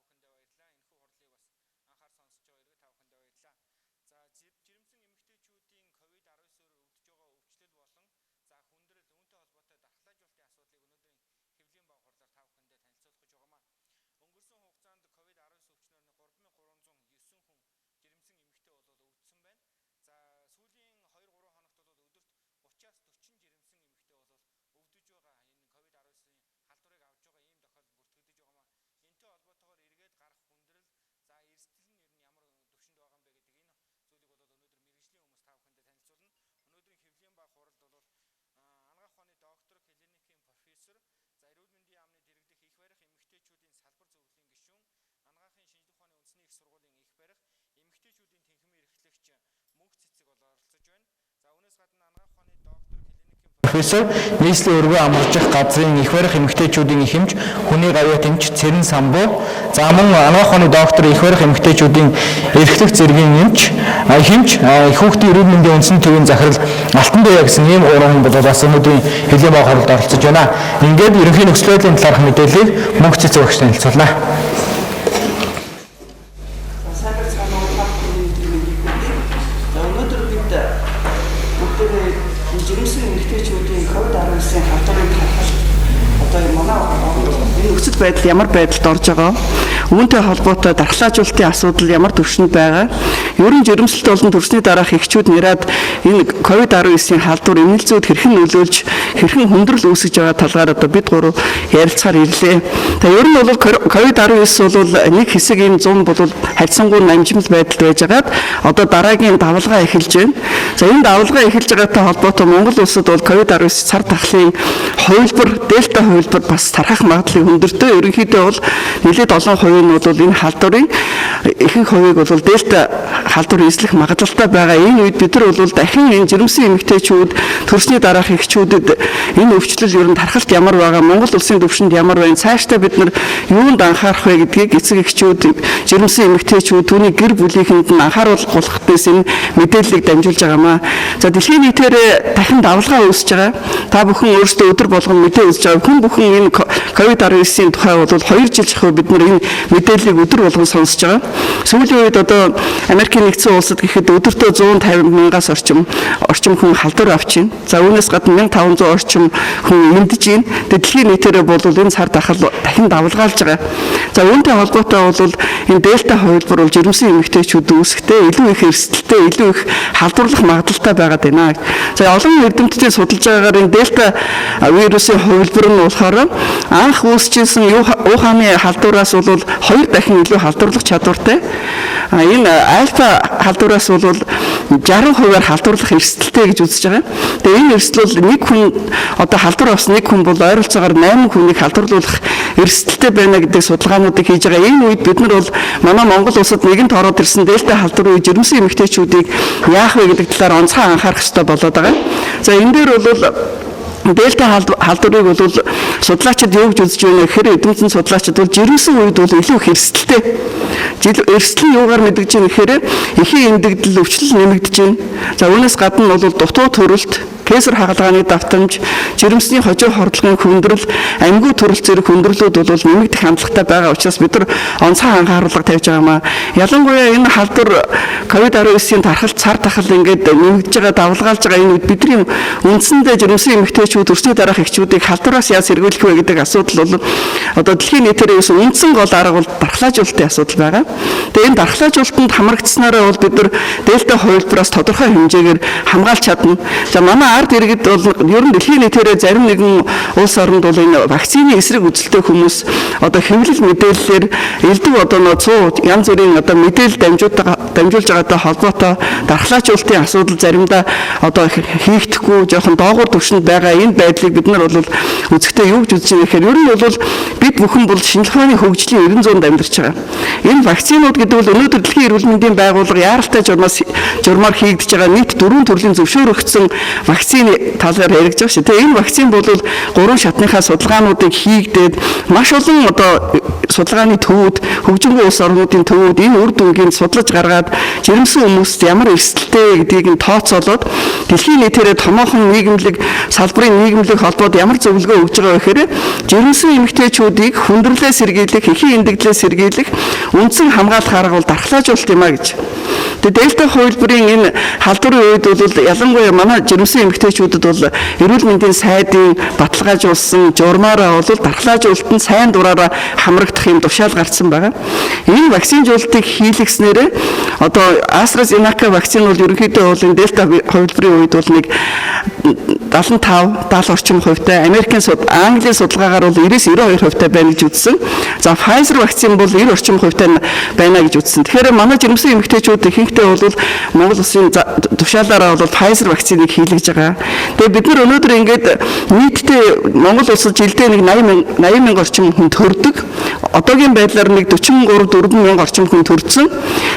бүхэндээ баярлалаа. Энэхүү хурлыг бас анхаар сонсож байгаа эргээ та бүхэндээ баярлалаа. За жирэмсэн эмэгтэйчүүдийн COVID-19-оор өвдөж байгаа өвчлөл болон хүндрэл үүнтэй холбоотой дархлаажуулалтын асуудлыг өнөөдрийн хэвлэлийн баг хурлаар та бүхэндээ танилцуулах гэж байгаамаа. Өнгөрсөн хугацаанд COVID-19 өвчнөөр 3309 хүн жирэмсэн эмэгтэй өвдсөн байна. За сүүлийн 2-3 хоногт бол өдөрт 30-аас 40 жирэмсэн эмэгтэй өвдөж байгаа энэ COVID-19-ийн халдварыг авж байгаа ийм тохиолдол бүртгэгдэж байгаамаа. Энэтэй холбоотойгоор эргээд гарах хүндрэл эрсдэл нь ер нь ямар төвшөнд байгаа юм бэ гэдэг энэ зүйлийг бол өнөөдөр мэргэжлийн хүмүүс та бүхэндээ танилцуулна. Өнөөдрийн хэвлэлийн баг хуралд бол анагаах ухааны доктор, клиникийн профессор, эрүүл мэндийн яамны дэргэдэх их барих эмэгтэйчүүдийн салбар зөвлөлийн гишүүн, анагаахын шинжлэх ухааны үндэсний их сургуулийн их барих эмэгтэйчүүдийн тэнхимийн эрхлэгч Мөнх Цэцэг оролцож байна. За үүнээс гадна анагаах ухааны доктор, клиникийн профессор, нийслэлийн өргөө амарчих газрын их барих эмэгтэйчүүдийн их эмч, хүний гавьяат эмч Цэрэн Самбуу, за мөн анагаах ухааны доктор, их барих эмэгтэйчүүдийн эрхлэх зэргийн эмч, хүүхдийн эрүүл мэндийн үндэсний төвийн захирал Алтан Даяа гэсэн ийм уран хүн бол бас өнөөдрийн хэвлэлийн баг хуралд оролцож байна. Ингээд ерөнхий нөхцөл байдлын талаарх мэдээллийг Мөнх Цэцэг багш танилцуулна. Өнөөдөр бид бүгдээ жирэмсэн эмэгтэйчүүдийн COVID-19-ийн халдварыг харах манай энэ нөхцөл байдал ямар байдалд орж байгаа, үүнтэй холбоотой дархлаажуулалтын асуудал ямар төвшөнд байгаа, ерөн жирэмслэлт болон төрсний дараах эхчүүд нэраад энэ COVID-19-ийн халдвар эмнэлзүүд хэрхэн нөлөөлж хэрхэн хүндрэл үүсгэж байгаа талаар бид гурав ярилцахаар ирлээ. Тэгээ ер нь бол COVID-19 бол нэг хэсэг энэ 100 бол харьцангуй намжимал байдалд байжгаад одоо дараагийн давалгаа эхэлж байна. За энэ давалгаа эхэлж байгаатай холбоотой Монгол улсад бол COVID-19 цар тахлын хувилбар, дельта хувилбар бас тархах магадлалыг өндөртэй. Ерөнхийдөө бол нэлээд олон хувийн нь бол энэ халдварын ихэнх хувийг бол дельта халдвар эзлэх магадлалтай байгаа. Энэ үед бид нар бол дахин энэ жирэмсэн эмэгтэйчүүд, төрсний дараах эхчүүдэд энэ өвчлөл ер нь тархалт ямар байгаа, Монгол улсын төвшөнд ямар байна, цаашдаа бид нар юунд анхаарах вэ гэдгийг эцэг эхчүүд, жирэмсэн эмэгтэйчүүд, түүний гэр бүлийнхэнд нь анхааруулах дэс энэ мэдээллийг дамжуулж байгаамаа. За дэлхийн нийтээр дахин давалгаа үүсэж байгаа. Та бүхэн өөрсдөө өдөр болгон мэдээ үзэж байгаа. Хүн бүхэн энэ COVID-19-ийн тухай бол 2 жил жахаа бид нар энэ мэдээллийг өдөр болгон сонсож байгаа. Сүүлийн үед одоо Америкийн нэгдсэн улсад гэхэд өдөртөө 150 мянгаас орчим хүн халдвар авч байна. За үүнээс гадна 1500 орчим хүн эндэж байна. Дэлхийн нийтээр бол энэ цар тахал дахин давалгаалж байгаа. За үүнтэй холбоотой бол энэ дельта хувилбар бол жирэмсэн эмэгтэйчүүд үүсэхтэй илүү их эрсдэлтэй, илүү их халдварлах магадлалтай байгаад байна. За олон эрдэмтдийн судалж байгаагаар энэ дельта вирусын хувилбар нь болохоор анх үүсчихсэн Ухааны халдвараас бол 2 дахин илүү халдварлах чадвартай. Энэ альфа халдвараас бол 60%-аар халдварлах эрсдэлтэй гэж үзэж байгаа. Тэгээ энэ эрсдэл бол нэг хүн одоо халдвар авсан нэг хүн бол ойролцоогоор 8 хүнийг халдварлуулах эрсдэлтэй байна гэдэг судалгаануудыг хийж байгаа. Энэ үед бид нар бол манай Монгол улсад нэгэнт ороод ирсэн дельта халдвар үе жирэмсэн эмэгтэйчүүдийг яах вэ гэдэг талаар онцгой анхаарах хэрэгтэй болоод байгаа. За энэ дээр бол дельта халдварыг бол судлаачид юу гэж үзэж байна гэхээр эдгэнцэн судлаачид бол жирэмсэн үед бол илүү их эрсдэлтэй. Эрсдэл нь юугаар мэдгэж байна гэхээр эхийн эндэгдэл өвчлөл нэмэгдэж байна. За үүнээс гадна бол дутуу төрөлт, кесар хагалгааны давтамж, жирэмсний хожуу хордлогын хүндрэл, амьгүй төрөл зэрэг хүндрэлүүд бол нэмэгдэх хандлагатай байгаа учраас бид нар онцгой анхааруулга тавьж байгаамаа. Ялангуяа энэ халдвар COVID-19-ийн тархалт цар тахал ингээд нэмэгдэж байгаа, давалгаалж байгаа энэ үед бидний үндсэндээ жирэмсэн эмэгтэйчүүд, төрсний дараах эхчүүдийг халдвараас яаж сэргийлэх вэ гэдэг асуудал бол одоо дэлхийн нийтээр үндсэн гол арга бол дархлаажуулалтын асуудал байгаа. Тэгээ энэ дархлаажуулалтанд хамрагдсанаараа бол бид нар дельта хувилбараас тодорхой хэмжээгээр хамгаалж чадна. За манай ард иргэд бол ер нь дэлхийн нийтээр зарим нэгэн улс оронд бол энэ вакцины эсрэг үзэлтэй хүмүүс одоо хэвлэл мэдээллээр элдв одоо 100 янз бүрийн одоо мэдээлэл дамжуулж байгаатай холбоотой дархлаажуулалтын асуудал заримдаа одоо хийгдэхгүй жоохон доогуур төвшөнд байгаа энэ байдлыг бид нар бол үзэхдээ юу гэж үзэж байгаа гэхээр ер нь бол бид бүхэн бол шинжлэх ухааны хөгжлийн 90 амьдарч байгаа. Энэ вакцинууд гэдэг бол өнөөдөр дэлхийн эрүүл мэндийн байгууллага яаралтай журмаар хийгдэж байгаа нийт 4 төрлийн зөвшөөрөгдсөн вакцины талаар яригдж байгаа шүү. Тэгээ энэ вакцин бол 3 шатныхаа судалгаануудыг хийгдээд маш олон одоо судалгааны төвүүд, хөгжингүй улс орнуудын төвүүд энэ үр дүнгийн судлаж гаргаад жирэмсэн хүмүүст ямар эрсдэлтэй гэдгийг нь тооцоолоод дэлхийн нийтээр томоохон нийгэмлэг салбарын нийгэмлэг холбоод ямар зөвлөгөө өгж байгаа вэ гэхээр жирэмсэн эмэгтэйчүүд эмэгтэйчүүдийг хүндрэлээ сэргийлэх, эхийн эндэгдлээ сэргийлэх үндсэн хамгаалах арга бол дархлаажуулалт юм а гэж. Тэгээд Дельта хувилбарын энэ халдварын үед бол ялангуяа манай жирэмсэн эмэгтэйчүүдэд бол эрүүл мэндийн сайдын баталгаажуулсан журмаараа бол дархлаажуулалтанд сайн дураараа хамрагдах юм тушаал гарсан байгаа. Энэ вакцинжуулалтыг хийлгэснээрээ одоо AstraZeneca вакцин бол ерөнхийдөө бол энэ Дельта хувилбарын үед бол нэг 75-70 орчим хувьтай, Английн судалгаагаар бол 90-92% байна гэж үзсэн. За Pfizer вакцин бол 90 орчим хувьтай байна гэж үзсэн. Тэгэхээр манай жирэмсэн эмэгтэйчүүд ихэнхдээ бол Монгол улсын тушаалаараа бол Pfizer вакциныг хийлгэж байгаа. Тэгээ бид нар өнөөдөр ингээд нийтдээ Монгол улсад жилдээ нэг 80 мянган орчим хүн төрдөг. Одоогийн байдлаар нэг 43-4 мянган орчим хүн төрсөн.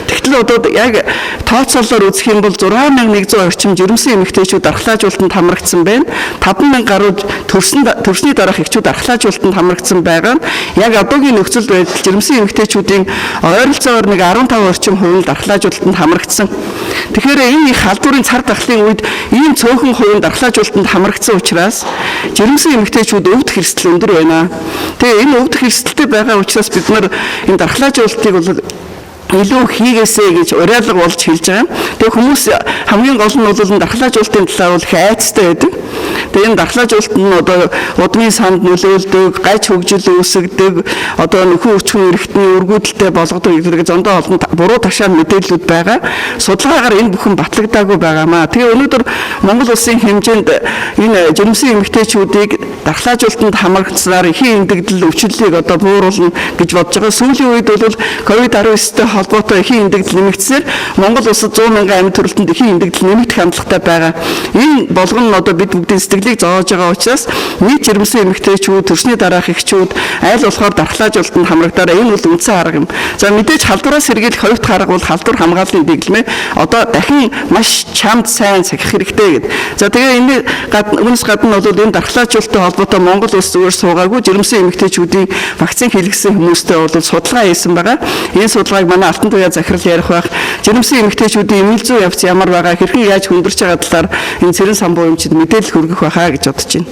Тэгтэл одоо яг тооцоолоор үзэх юм бол 6100 орчим жирэмсэн эмэгтэйчүүд дархлаажуулалтанд хамрагдсан байна. 5000 гаруй төрсний дараах эхчүүд дархлаажуулалтанд хамрагдсан байгаа. Яг одоогийн нөхцөл байдал жирэмсэн эмэгтэйчүүдийн ойролцоогоор нэг 15 орчим хувь нь дархлаажуулалтанд хамрагдсан. Тэгэхээр энэ их халдварын цар тахлын үед ийм цөөхөн хувь нь дархлаажуулалтанд хамрагдсан учраас жирэмсэн эмэгтэйчүүд өвдөх эрсдэл өндөр байна. Тэгээ энэ өвдөх эрсдэлтэй байгаа учраас бид нар энэ дархлаажуулалтыг бол илүү хийгээсэй гэж уриалга болж хэлж байгаа. Тэгээ хүмүүс хамгийн гол нь бол дархлаажуулалтын талаар бол их айцтай байдаг. Тэгээ энэ дархлаажуулалт нь одоо удмын санд нөлөөлдөг, гаж хөгжил үүсгдэг, одоо нөхөн өчгөн эрхтний өргөдөлтэй болгодог гэдэг зөндөө олон буруу ташаал мэдээллүүд байгаа. Судалгаагаар энэ бүхэн батлагдаагүй байгаамаа. Тэгээ өнөөдөр Монгол улсын хэмжээнд энэ жирэмсэн эмэгтэйчүүдийг дархлаажуулалтанд хамрагдсанаар эхийн эндэгдэл өвчлөлийг одоо бууруулна гэж бодож байгаа. Сүүлийн үед бол COVID-19-тэй холбоотой эхийн эндэгдэл нэмэгдсээр Монгол улсад 100 мянган амьд төрөлтөнд эхийн эндэгдэл нэмэгдэх хандлагатай байгаа. Энэ болгон нь одоо бид бүгдийн сэтгэлийг зоож байгаа учраас нийт жирэмсэн эмэгтэйчүүд, төрсний дараах эхчүүд аль болохоор дархлаажуулалтанд хамрагдаараа энэ бол үндсэн арга юм. За мэдээж халдвараа сэргийлэх хоёр дахь арга бол халдвар хамгааллын дэглэмээ одоо дахин маш чамд сайн сахих хэрэгтэй гэдэг. За тэгээ энэ өмнөс гадна бол энэ дархлаажуулалттай холбоотой Монгол улс зүгээр суугаагүй жирэмсэн эмэгтэйчүүдийн вакцин хийлгэсэн хүмүүстэй бол судалгаа хийсэн байгаа. Энэ судалгааг манай Алтан туяа захирал ярих байх. Жирэмсэн эмэгтэйчүүдийн эмнэлэг зүйн явц ямар байгаа, хэрхэн яаж хүндэрч байгаа талаар энэ Цэрэн самбуу эмчид мэдээлэл хүргэх байхаа гэж бодож байна.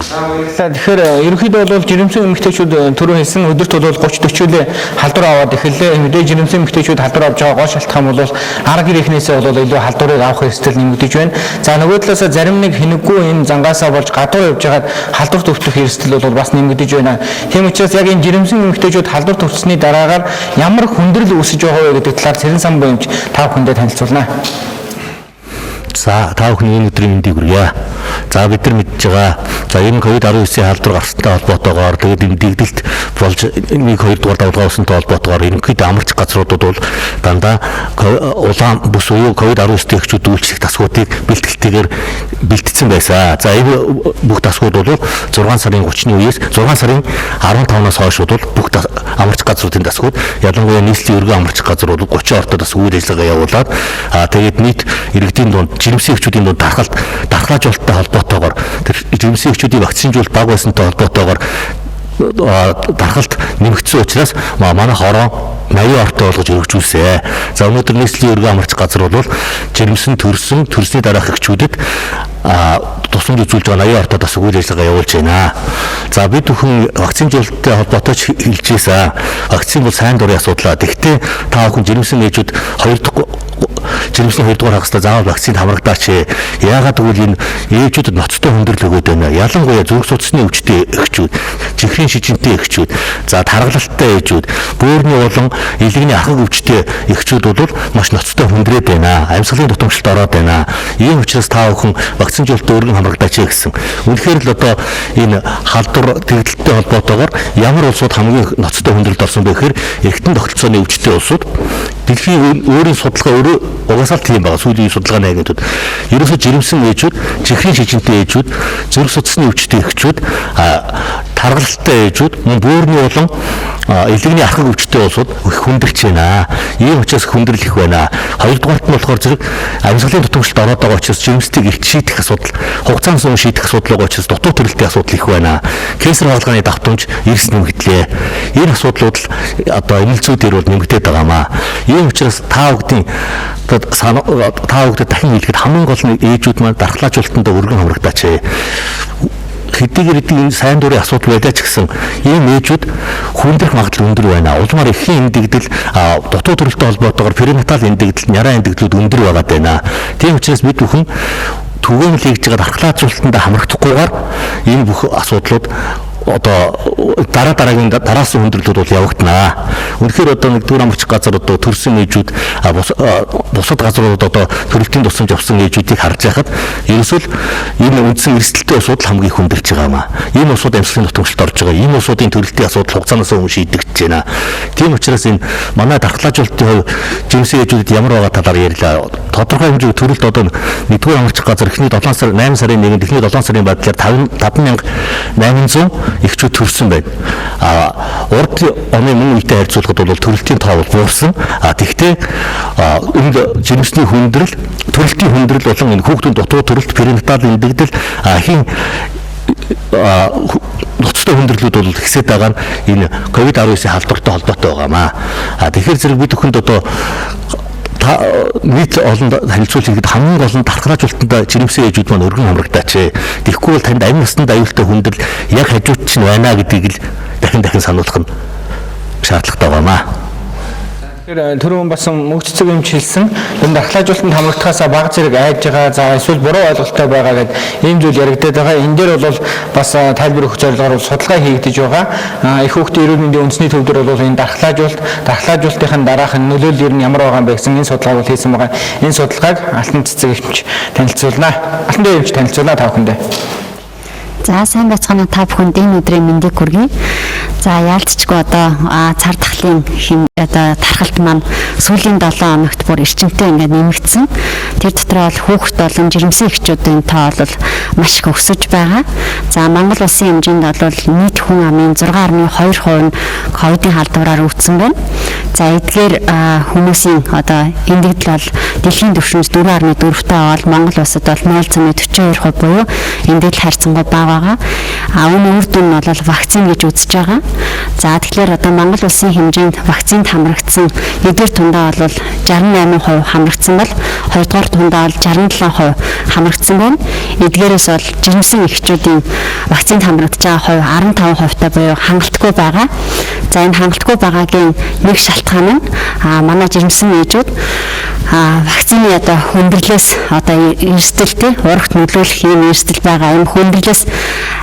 Тэгэхээр ерөнхийдөө бол жирэмсэн эмэгтэйчүүд түрүү хэлсэн өдөрт бол 30-40 халдвар аваад эхэллээ. Мэдээж жирэмсэн эмэгтэйчүүд халдвар авж байгаа гол шалтгаан бол арга гэрээхнээсээ бол илүү халдварыг авах эрсдэл нэмэгдэж байна. За нөгөө талаас зарим нэг хинэггүй энэ зангаасаа болж гадуур явж байгаад халдвар төвтөх эрсдэл бол бас нэмэгдэж байна. Тийм учраас яг энэ жирэмсэн эмэгтэйчүүд халдвар төвчсөний дараагаар ямар хүндрэл үүсэж байгаа вэ гэдэг талаар Цэрэн самбуу эмч та бүхэндээ танилцуулна. За та бүхний энэ өдрийн мэндийг хүргье. За бид нар мэдж байгаа. За энэ COVID-19-ийн халдвар гарсантай холбоотойгоор тэгээд энэ дэгдэлт болж 1-2 дугаар давлгаа усантай холбоотойгоор ерөнхийдөө амарч газруудад бол дандаа улаан бүс буюу COVID-19 техчүүд үйлчлэх тасгуудыг бэлтгэлтэйгээр бэлтгэсэн байсан. За энэ бүх тасгууд бол 6 сарын 30-ны үеэс 6 сарын 15-наас хойш бол бүх амарч газруудын тасгууд ялангуяа нийслэлийн өргөн амарч газрууд 30 ортоос үйл ажиллагаа явуулаад тэгээд нийт иргэдийн дунд жирэмсэн эхчүүдийн дунд дархлаажуулалттай холбоотойгоор тэр жирэмсэн эхчүүдийн вакцинжуулалт баг байсантай холбоотойгоор дархалт нэмэгдсэн учраас манай хороо 80 ортой болгож өргөжүүлсэн. За өнөөдөр нийслэлийн өргөн амарч газар бол жирэмсэн төрсний дараах эхчүүдэд тусламж үзүүлж байгаа 80 ортой бас үйл ажиллагаа явуулж байна. За бид бүхэн вакцинжуулалттай холбоотой хэлжээсэн. Вакцин бол сайн дурын асуудал. Гэхдээ та бүхэн жирэмсэн ээжүүд 2 дугаар хагастай заавал вакцинд хамрагдаач. Яагаад гэвэл энэ ээжүүдэд ноцтой хүндрэл өгöd байна. Ялангуяа зүрх судасны өвчтэй эхчүүд, чихрийн шижинтэй эхчүүд, за таргалалтай ээжүүд, бөөрийн болон илэгний ахыг өвчтэй эхчүүд бол маш ноцтой хүндрээд байна. Амьсгалын дутамжлалд ороод байна. Ийм учраас та бүхэн вакцинжуулалтад өргөн хамрагдаач гэсэн. Үнэхээр л одоо энэ халдвар тэгдэлттэй холбоотойгоор ямар улсууд хамгийн ноцтой хүндрэлд орсон бэ гэхээр эргэтэн тогтолцооны өвчтэй улсууд дэлхийн өөрийн судалгаа өөрөө угаасаа тийм байгаа. Сүүлийн судалгааны агентууд ерөөсөө жирэмсэн ээжүүд, чихрийн шижинтэй ээжүүд, зүрх судасны өвчтэй эхчүүд, таргалалтай ээжүүд, бөөрийн болон илэгний ахыг өвчтэй улсууд их хүндэрч байна. Ийм учраас хүндрэл их байна. Хоёрдугаарт нь болохоор зэрэг амьсгалын дутамжлалд ороод байгаа учраас жирэмстийг илт шийдэх асуудал, хугацааны өмнө шийдэх асуудал байгаа учраас дутуу төрөлтийн асуудал их байна. Кэнсер хаалганы давтамж эрс нэмэгдлээ. Энэ асуудлууд л одоо эмнэлэг зүйдээр бол нэмэгдээд байгаамаа. Ийм учраас та бүхэнд дахин хэлэхэд хамгийн гол нь ээжүүд маань дархлаажуулалтанд өргөн хамрагдаач. хэдийгээр энэ сайн дурын асуудал байлаа ч гэсэн ийм ээжүүд хүндрэх магадлал өндөр байна. Улмаар эхийн эндэгдэл дутуу төрөлтэй холбоотойгоор перинатал эндэгдэл, няраа эндэгдлүүд өндөр байгаад байна. Тийм учраас бид бүхэн түгээмэл хийж байгаа дархлаазуулалтанд хамрагдахгүйгээр энэ бүх асуудлууд одоо дараас хүндрэлүүд бол явагдана. Үнэхээр одоо нэгдүгээр амрагч газар одоо төрсэн ээжүүд бусад газрууд одоо төрөлтийн тусламж авсан ээжүүдийг харж байхад ерөөсөө энэ үндсэн эрсдэлтэй асуудал хамгийн хүндэрч байгаа юм аа. Ийм усууд амьсгалын нутагшилд орж байгаа. Ийм усуудын төрөлтийн асуудал хугацаанаас өмнө шийдэгдэж байна. Тийм учраас энэ манай дархлаажуулалтын хувь жирэмсэн ээжүүдэд ямар байгаа талаар ярьлаа. Тодорхой хэмжээний төрөлт одоо нэгдүгээр амрагч газар эхний 7 сарын 1-нд эхний 7 сарын байдлаар 5800 эхчүүд төрсөн байна. Урд оны мөн үетэй харьцуулахад бол төрөлтийн тоо буурсан. Тэгвэл энд жирэмсний хүндрэл, төрөлтийн хүндрэл болон энэ хүүхдийн дутуу төрөлт, перинатал эндэгдэл хийн ноцтой хүндрэлүүд бол ихсээд байгаа нь энэ COVID-19 халдвартай холбоотой байгаамаа. Тэгэхээр зэрэг бид бүхэнд одоо нийт олон харилцуулгад хамгийн олон дархлаажуулалтанд жирэмсэн ээжүүд маань өргөн хамрагдаач. Тэгэхгүй бол танд амин насанд аюултай хүндрэл яг хажууд чинь байна гэдгийг л дахин сануулах нь шаардлагатай байгаамаа. Түрүүн бас мөнгө цэцэг юм хэлсэн. Энэ дархлаажуулалтанд хамрагдахаас баг зэрэг айж байгаа, за эсвэл буруу ойлголттой байгаа гэдэг ийм зүйл яригдаад байгаа. Энэ дээр бол бас тайлбар өгөх зорилгоор судалгаа хийгдэж байгаа. Их хүүхдийн эрүүл мэндийн үндэсний төв дээр бол энэ дархлаажуулалтын дараах нөлөөлөл ер нь ямар байгаа юм бэ гэсэн энэ судалгааг хийсэн байгаа. Энэ судалгааг Алтан цэцэг эмч танилцуулнаа. Алтан дээр эмч танилцуулнаа та бүхэндээ. За сайн байцгаана та бүхэнд энэ өдрийн мэндийг хүргэе. За яалтчгүй одоо цар тахлын тархалт маань сүүлийн 7 хоногт бүр эрчимтэй ингээд нэмэгдсэн. Тэр дотор бол хүүхэд болон жирэмсэн эхчүүдийн тоо бол маш их өсөж байгаа. За Монгол улсын хэмжээнд бол нийт хүн амын 6.2% нь ковидын халдвараар өвдсөн байна. За эдгээр хүмүүсийн одоо эндэгдэл бол дэлхийн түвшинд 4.4-тэй бол Монгол улсад бол 0.42% буюу эндэгдэл харьцангуй бага байгаа. Үүний үр дүн нь бол вакцин гэж үзэж байгаа. За тэгэхээр одоо Монгол улсын хэмжээнд вакцинд хамрагдсан эдгээр тундаа бол 68% хамрагдсан бол хоёрдугаар тундаа бол 67% хамрагдсан байна. Эдгээрээс бол жирэмсэн эхчүүдийн вакцинд хамрагдж байгаа хувь 15%-тай буюу хангалтгүй байгаа. За энэ хангалтгүй байгаагийн нэг шалтгаан нь манай жирэмсэн ээжүүд вакцины одоо хүндрэлээс одоо эрсдэлтэй урагт нөлөөлөх юм эрсдэл байгаа. Энэ хүндрэлээс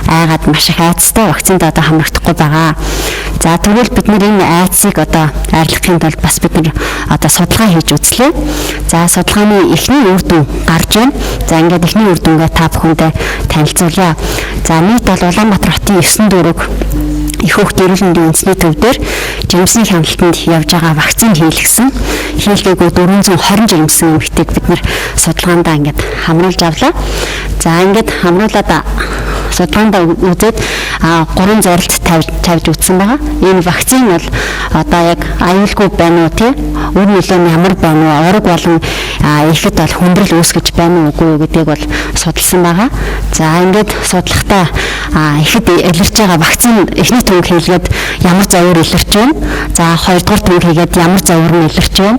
айгаад маш их айцтай вакцинд одоо хамрагдахгүй байгаа. За тэгвэл бид энэ айцыг одоо арилгахын тулд бас бид одоо судалгаа хийж үзлээ. За судалгааны эхний үр дүн гарч байна. За ингээд эхний үр дүнгээ та бүхэндээ танилцуулъя. За нийт бол Улаанбаатар хотын 9 дүүрэг их хүүхдийн эрүүл мэндийн үндэсний төв дээр жирэмсний хяналтанд явж байгаа вакцин хийлгээгүй 420 жирэмсэн эмэгтэйг бид нэр судалгаандаа ингээд хамруулж авлаа. За ингээд хамруулаад судалгаандаа үзээд 3 зорилт тавьж үзсэн байгаа. Энэ вакцин бол одоо яг аюулгүй байна уу тий? Үр нөлөө нь ямар байна уу? Орог болон ихэд бол хүндрэл үүсгэж байна уу үгүй гэдгийг бол судалсан байгаа. За ингээд судлахтаа ихэд илэрч байгаа вакцин эхний төвөг хийлгээд ямар зовөр илэрч байна. За хоёрдугаар төвөг хийгээд ямар зовөр нь илэрч байна.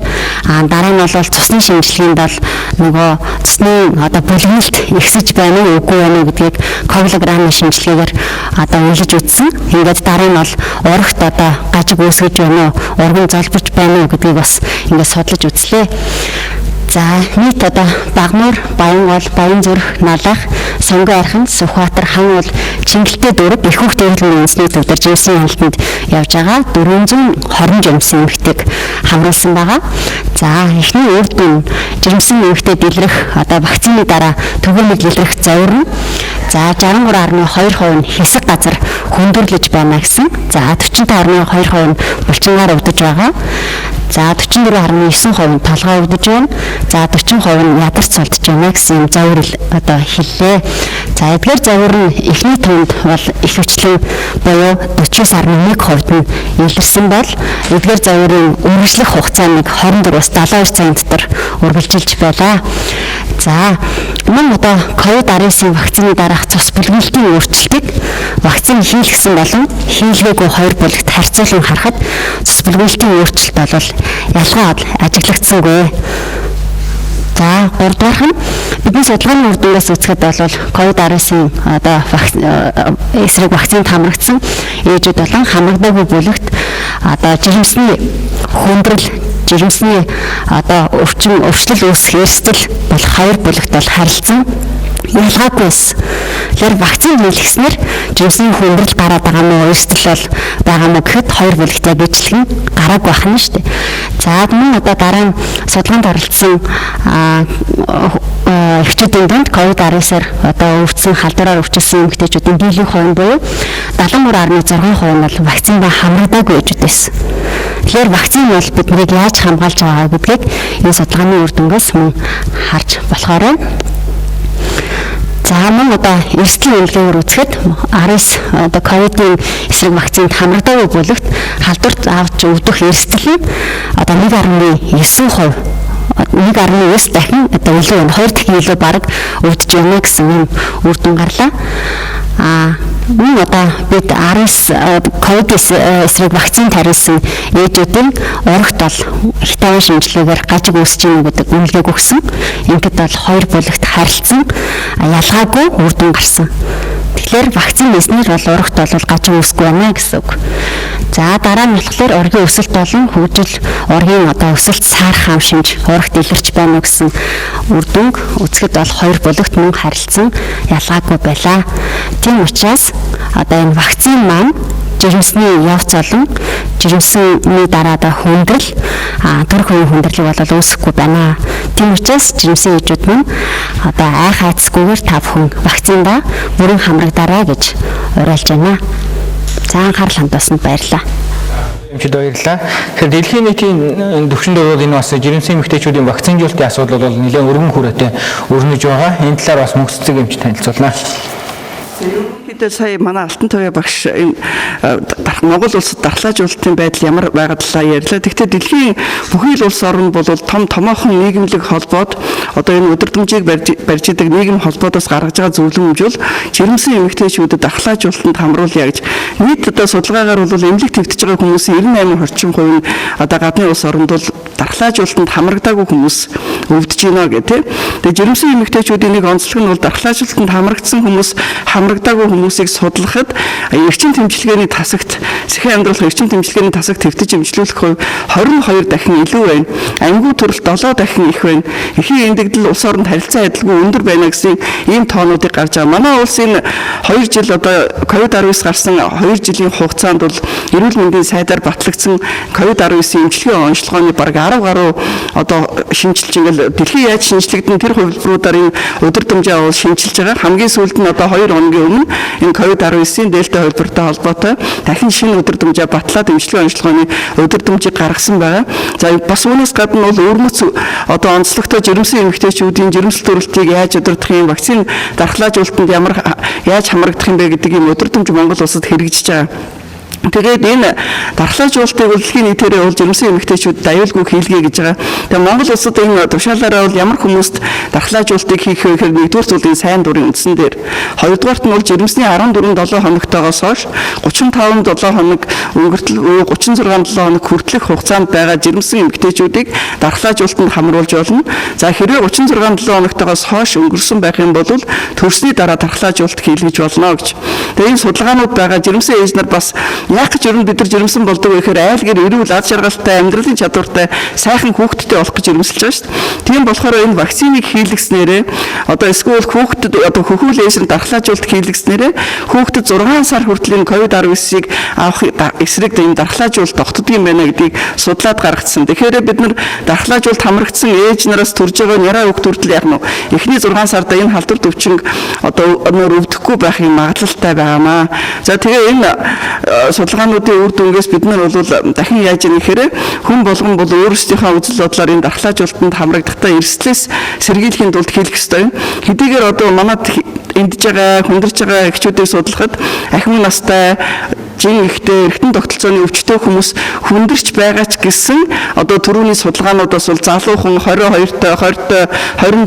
Дараа нь бол цусны шинжилгээнд бол нөгөө цусны одоо бүлгэлт ихсэж байна уу үгүй байна уу гэдгийг коглограммын шинжилгээгээр одоо үйлж үзсэн. Ингээд дараа нь бол урагт одоо гажиг үүсгэж байна уу, урган золбож байна уу гэдгийг бас ингээд судлаж үзлээ. За нийт одоо Багнуур, Баянгол, Баянзүрх, Налах, Сонгоо архин, Сүхбаатар, хан бол Чингэлтэй дөрөв их хүүхдийн эрүүл мэндийн үндэсний төв дээр жирэмсэн хяналтанд явж байгаа 420 жирэмсэн эмэгтэйг хамруулсан байгаа. За эхний үр дүн жирэмсэн эмэгтэйд илрэх одоо вакцины дараа түгээмэл илрэх зовир нь за 63.2% нь хэсэг газар хүндрэлж байна гэсэн. За 45.2% нь булчингаар өвдөж байгаа. За 44.9% нь толгой өвдөж байна. За 40% нь ядарч солдож байна гэсэн зовир одоо хэллээ. За эдгээр зовир нь эхний төвд бол их хүчлэн буюу 49.1% нь илэрсэн бол эдгээр зовирын үргэлжлэх хугацаа нэг 24-аас 72 цагийн дотор үргэлжилж байлаа. За мөн одоо COVID-19 вакцины дараах цус бүлгэлтийн өөрчлөлтийг вакцин хийлгэсэн болон хийлгээгүй хоёр бүлэгт харьцуулан харахад цус бүлгэлтийн өөрчлөлт бол ялгаа ажиглагдсангүй. За 3 дугаарх нь бидний судалгааны үр дүнгээс үзэхэд бол COVID-19-ийн одоо эсрэг вакцинд хамрагдсан ээжүүд болон хамрагдаагүй бүлэгт одоо жирэмсний хүндрэл, жирэмсний одоо өвчлөл үүсэх эрсдэл бол 2 бүлэгт бол харилцсан ялгаагүй байсан. Тэгэхээр вакцин хийлгэснээр жирэмсний хүндрэл гараад байгаа мó эрсдэл бол байгаа мó гэхэд 2 бүлэгтэй бичлэгэн гарааг байх нь шүү дээ. За мөн одоо дараа нь судалгаанд оролцсон эхчүүдийн дунд COVID-19-аар одоо өвдсөн халдвараар өвчлсөн эмэгтэйчүүдийн дийлэнх хувь нь буюу 73.6% нь бол вакцинда хамрагдаагүй ээжүүд байсан. Тэгэхээр вакцин бол биднийг яаж хамгаалж байгаа гэдгийг энэ судалгааны үр дүнгээс мөн харж болохоор за мөн одоо эрсдлийн үнэлгээгээр үзэхэд 19 одоо ковидын эсрэг вакцинд хамрагдаагүй бүлэгт халдварт авч өвдөх эрсдэл нь одоо 1.9% 1.9 дахин одоо илүү 2 дахин илүү бараг өвдөж байна гэсэн юм үр дүн гарлаа. Мөн одоо бид 19 ковид эсрэг вакцин тариулсан ээжүүдийн урагт бол их таван шинжилгээгээр гажиг үүсэж байгаа гэдэг үнэлгээг өгсөн. Ингээд бол 2 бүлэгт харилцсан ялгаагүй үр дүн гарсан. Тэгэхээр вакцин хийснээр бол урагт бол гажиг үүсэхгүй байна гэсэн үг. За дараа нь болохоор ургийн өсөлт болон хөгжил ургийн одоо өсөлт саарах хам шинж урагт илэрч байна гэсэн үр дүнг үзэхэд бол 2 бүлэгт мөн харилцсан ялгаагүй байлаа. Тийм учраас одоо энэ вакцин маань жирэмсний явц болон жирэмсний дараа хүндрэл төрх үеийн хүндрэлийг бол үүсэхгүй байна. Тийм учраас жирэмсэн ээжүүд мөн одоо айх айцгүйгээр та бүхэн вакцинда бүрэн хамрагдаарай гэж уриалж байна. За анхаарал хандуулсанд баярлалаа. Эмчид баярлалаа. Тэгэхээр дэлхийн нийтийн төвшөнд бол энэ бас жирэмсэн эмэгтэйчүүдийн вакцинжуулалтын асуудал бол нэлээд өргөн хүрээтэй өрнөж байгаа. Энэ талаар бас мөнх цэцэг эмч танилцуулнаа. Ерөнхийдөө сая манай Алтан туяа багш энэ Монгол улсад дархлаажуулалтын байдал ямар байгаа талаа ярьлаа. Гэхдээ дэлхийн бүхий л улс орн бол томоохон нийгэмлэг холбоод одоо энэ өдөрдмжийг барьж идэг нийгэм холбоодоос гаргаж байгаа зөвлөмж бол жирэмсэн эмэгтэйчүүдэд дархлаажуулалтанд хамруулъя гэж нийт одоо судалгаагаар бол эмнэлэг твтж байгаа хүмүүсийн 98% нь одоо гадны улс оронд бол дархлаажуулалтанд хамрагдаагүй хүмүүс өвдөж байна гэх тийм. Тэгээ жирэмсэн эмэгтэйчүүдийн нэг онцлог нь бол дархлаажуулалтанд хамрагдсан хүмүүс хамрагдаагүй хүмүүсийг судлахад эрчим тэмчилгээний тасагт сэхэн амьдралын эрчим тэмчилгээний тасагт хэвтэж эмчлүүлэх хувь 22 дахин илүү байна. Амьгүй төрөлт 7 дахин их байна. Эхийн эндэгдэл улс оронд харилцаа адилгүй өндөр байна гэсэн ийм тоонуудыг гарч байгаа. Манай улсын 2 жил одоо COVID-19 гарсан 2 жилийн хугацаанд бол эрүүл мэндийн сайдаар батлагдсан COVID-19 эмчилгээний онцлогооны бараг 10 гаруй одоо шинжилж ингээл дэлхийн яаж шинжлэгдэн тэр хувилбаруудаар энэ өдөрдмжээ авал шинжилж байгаа. Хамгийн сүүлд нь одоо 2 хоногийн өмнө энэ COVID-19-ийн дельта хувилбартай холбоотой дахин шинэ өдөрдмжээ батлаад эмчилгээ онцлогооны өдөрдмжийг гаргасан байгаа. За бас үүнээс гадна бол өрмөц одоо онцлогтой жирэмсэн эмэгтэйчүүдийн жирэмсэл төрөлтийг яаж удирдах юм, вакцин дархлаажуулалтанд яаж хамрагдах юм бэ гэдэг юм өдөрдмж Монгол улсад хэрэгжиж байгаа. Тэгээд энэ дархлаажуулалтыг дэлхийн нийтээрээ бол жирэмсэн эмэгтэйчүүдэд аюулгүй хийлгээ гэж байгаа. Тэгээд Монгол улсад энэ тушаалаараа бол ямар хүмүүст дархлаажуулалтыг хийх вэ гэхээр нэгдүгээр зүйлийн сайн дурын үндсэн дээр, хоёрдугаарт нь бол жирэмсний 14-7 хоногтойгоос хойш 35-7 хоног өнгөртөл 36-7 хоног хүртэлх хугацаанд байгаа жирэмсэн эмэгтэйчүүдийг дархлаажуулалтанд хамруулж болно. За хэрвээ 36-7 хоногтойгоос хойш өнгөрсөн байх юм бол төрсний дараа дархлаажуулалт хийлгэж болно гэж. Тэгээд энэ судалгаанууд байгаа жирэмсэн ээж нар бас яг ч ерөн бид нар жирэмсэн болдог вэ гэхээр айл гэр эрүүл ад шаргалтай амьдралын чадвартай сайхан хүүхэдтэй болох гэж жирэмсэлж байгаа шүү дээ. Тийм болохоор энэ вакциныг хийлгэснээрээ одоо эсвэл хүүхдэд одоо хөхүүл ээсрэн дархлаажуулалт хийлгэснээрээ хүүхдэд 6 сар хүртэл энэ COVID-19-ийг авах эсрэг энэ дархлаажуулалт тогтдог юм байна гэдгийг судлаад гаргацсан. Тэгэхээр бид нар дархлаажуулалт хамрагдсан ээж нараас төрж байгаа няраа хүүхд хүртэл яг нь эхний 6 сарда энэ халдвар төвчинг одоо өвдөхгүй байх юм магадлалтай байгаамаа. За тэгээ энэ судалгаануудын үр дүнгээс бид нар бол дахин яаж ийм гэхээр хүн болгон бол өөрсдийнхөө үзэл бодлоор энэ дархлаажуулалтанд хамрагдахтаа эрсдлээс сэргийлэхийн тулд хийх ёстой. Хэдийгээр одоо манад эндж байгаа хүндэрч байгаа эхчүүдийг судлахад ахин настай жин ихтэй эргэтэн тогтолцооны өвчтөй хүмүүс хүндэрч байгаа ч гэсэн одоо түрүүний судалгаануудаас бол залуухан 22-той 20-той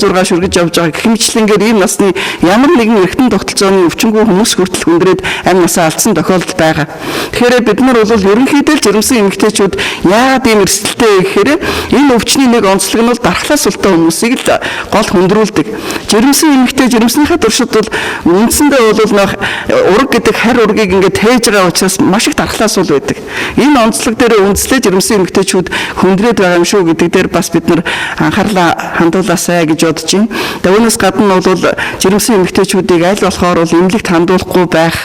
26 шүргэж явж байгаа гэх мэтлэнгээр ийм насны ямар нэгэн эргэтэн тогтолцооны өвчнгүй хүмүүс хүртэл хүндрээд амь насаа алдсан тохиолдол байгаа. Тэгэхээр бид нар бол ерөнхийдөө л жирэмсэн эмэгтэйчүүд яагаад ийм эрсдэлтэй гэхээр энэ өвчний нэг онцлог нь бол дархлаа султай хүмүүсийг л гол хүндрүүлдэг. Жирэмсэн эмэгтэй жирэмснийхээ туршид бол үндсэндээ бол нэг ураг гэдэг харь ургийг ингээд тээж байгаа учраас маш их дархлаа сул байдаг. Энэ онцлог дээр үндэслэж жирэмсэн эмэгтэйчүүд хүндрээд байгаа юм шүү гэдэг дээр бас бид нар анхаарлаа хандуулаасай гэж бодож байна. Үүнээс гадна бол жирэмсэн эмэгтэйчүүдийг аль болохоор бол эмнэлэгт хандуулахгүй байх.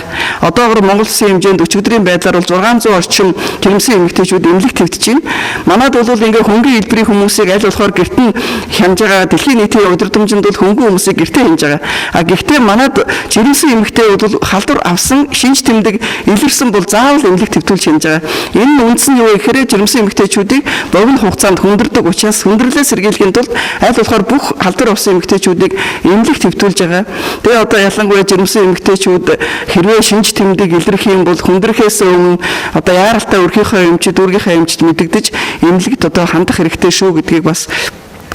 Одоогор Монгол Улсын хэмжээнд өчигдрийн байдлаар бол 600 орчим жирэмсэн эмэгтэйчүүд эмнэлэгт хэвтэж байна. Манайд бол ингээ хөнгөн хэлбэрийн хүмүүсийг аль болохоор гэрт нь хямж байгаа дэлхийн нийтийн өдөртөмжөнд бол хөнгөн хүмүүсийг гэртээ хянж байгаа. Гэхдээ манайд жирэмсэн эмэгтэй бол халдвар авсан шинж тэмдэг илэрсэн бол заавал эмнэлэгт хэвтүүлж хянж байгаа. Энэ нь үндс нь юу гэхээр жирэмсэн эмэгтэйчүүдийг богино хугацаанд хүндэрдэг учраас хүндрэлээ сэргийлэхийн тулд аль болохоор бүх халдвар авсан эмэгтэйчүүдийг эмнэлэгт хэвтүүлж байгаа. Тэгээ одоо ялангуяа жирэмсэн эмэгтэйчүүд хэрвээ шинж тэмдэг илэрх юм бол хүндрэхээс өмнө одоо яаралтай өрхийнхөө эмчид үүргийнхээ эмчид мэдэгдэж эмнэлэгт одоо хандах хэрэгтэй шүү гэдгийг бас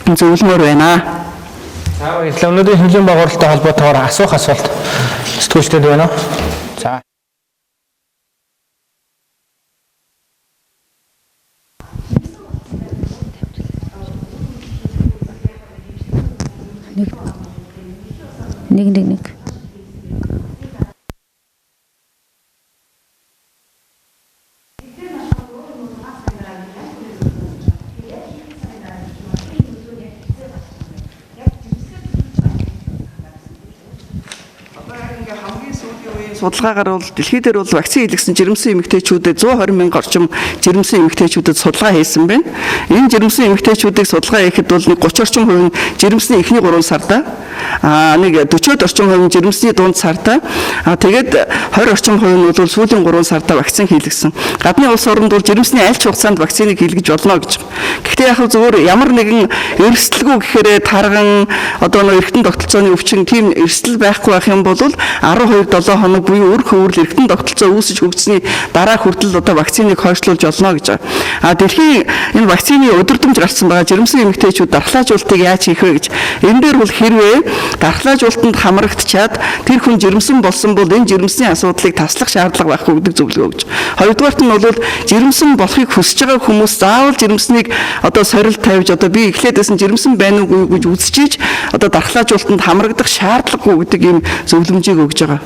зөвлөмөр байна. За баярлалаа. Өнөөдрийн хэмжээний байгуулалттай холбоотойгоор асуух асуулт сэтгүүлчдэд байна уу? За. Нэг. Судалгаагаар бол дэлхий дээр бол вакцин хийлгэсэн жирэмсэн эмэгтэйчүүдэд 120 мянган орчим жирэмсэн эмэгтэйчүүдэд судалгаа хийсэн байна. Энэ жирэмсэн эмэгтэйчүүдийг судалгаа хийхэд бол нэг 30 орчим хувь нь жирэмсний эхний 3 сарда, нэг 40 орчим хувь нь жирэмсний дунд сарда, тэгээд 20 орчим хувь нь бол сүүлийн 3 сарда вакцин хийлгэсэн. Гадны улс оронд бол жирэмсний аль ч хугацаанд вакциныг хийлгэж болно гэж. Гэхдээ яг зөвөр ямар нэгэн эрсдэлгүй гэхээр тарган одоо нэг эргэтэн тогтолцооны өвчин тийм эрсдэл байхгүй байх юм бол 12-7 хоног буюу өр хөвөрл эргэтэн тогтолцоо үүсэж хөгжсөний дараа хүртэл одоо вакциныг хойшлуулж олно гэж байгаа. Дэлхийн энэ вакцины өдөртөмж гарсан байгаа жирэмсэн эмэгтэйчүүд дархлаажуултыг яаж хийх вэ гэж. Энэ дээр бол хэрвээ дархлаажуултанд хамрагдчаад тэр хүн жирэмсэн болсон бол энэ жирэмсний асуудлыг таслах шаардлага байхгүй гэдэг зөвлөгөө өгч. Хоёрдугаарт нь бол жирэмсэн болохыг хүсэж байгаа хүмүүс заавал жирэмснийг одоо сорилт тавьж одоо би эхлээдээс нь жирэмсэн байна уу гэж үзчихэж одоо дархлаажуултанд хамрагдах шаардлагагүй гэдэг ийм зөвлөмжийг өгж байгаа.